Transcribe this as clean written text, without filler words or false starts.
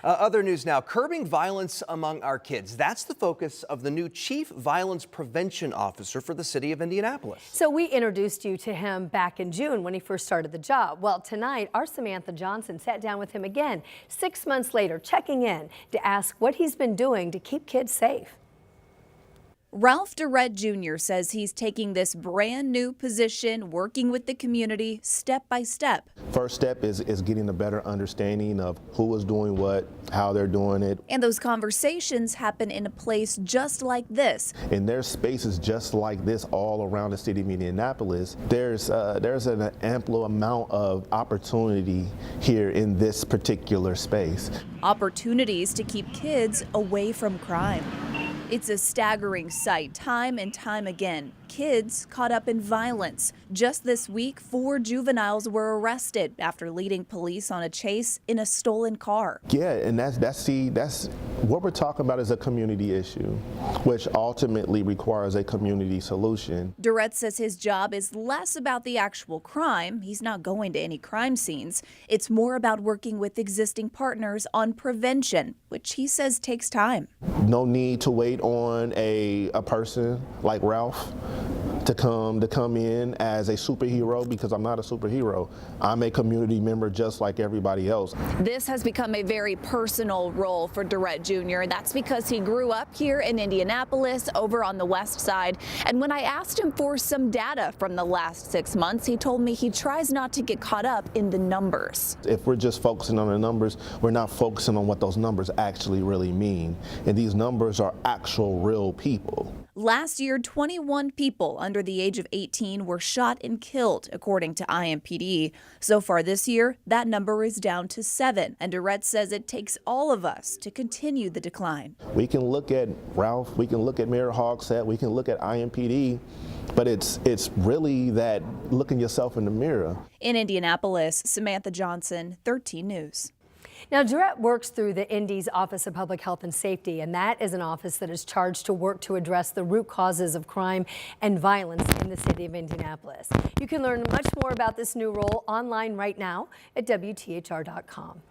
Other news now, curbing violence among our kids. That's the focus of the new Chief Violence Prevention Officer for the city of Indianapolis. So we introduced you to him back in June when he first started the job. Well, tonight, our Samantha Johnson sat down with him again 6 months later, checking in to ask what he's been doing to keep kids safe. Ralph Durrett Jr. says he's taking this brand new position, working with the community step by step. First step is getting a better understanding of who is doing what, how they're doing it. And those conversations happen in a place just like this. And there's spaces just like this all around the city of Indianapolis. There's an ample amount of opportunity here in this particular space. Opportunities to keep kids away from crime. It's a staggering sight time and time again. Kids caught up in violence. Just this week, 4 juveniles were arrested after leading police on a chase in a stolen car. Yeah, and that's what we're talking about is a community issue, which ultimately requires a community solution. Durrett says his job is less about the actual crime. He's not going to any crime scenes. It's more about working with existing partners on prevention, which he says takes time. No need to wait on a person like Ralph to come in as a superhero, because I'm not a superhero. I'm a community member just like everybody else. This has become a very personal role for Durrett Jr. That's because he grew up here in Indianapolis over on the west side. And when I asked him for some data from the last 6 months, he told me he tries not to get caught up in the numbers. If we're just focusing on the numbers, we're not focusing on what those numbers actually really mean. And these numbers are actual real people. Last year, 21 people under the age of 18 were shot and killed, according to IMPD. So far this year, that number is down to 7, and Durrett says it takes all of us to continue the decline. We can look at Ralph, we can look at Mayor Hogsett, we can look at IMPD, but it's really that looking yourself in the mirror. In Indianapolis, Samantha Johnson, 13 News. Now, Durrett works through the Indy's Office of Public Health and Safety, and that is an office that is charged to work to address the root causes of crime and violence in the city of Indianapolis. You can learn much more about this new role online right now at WTHR.com.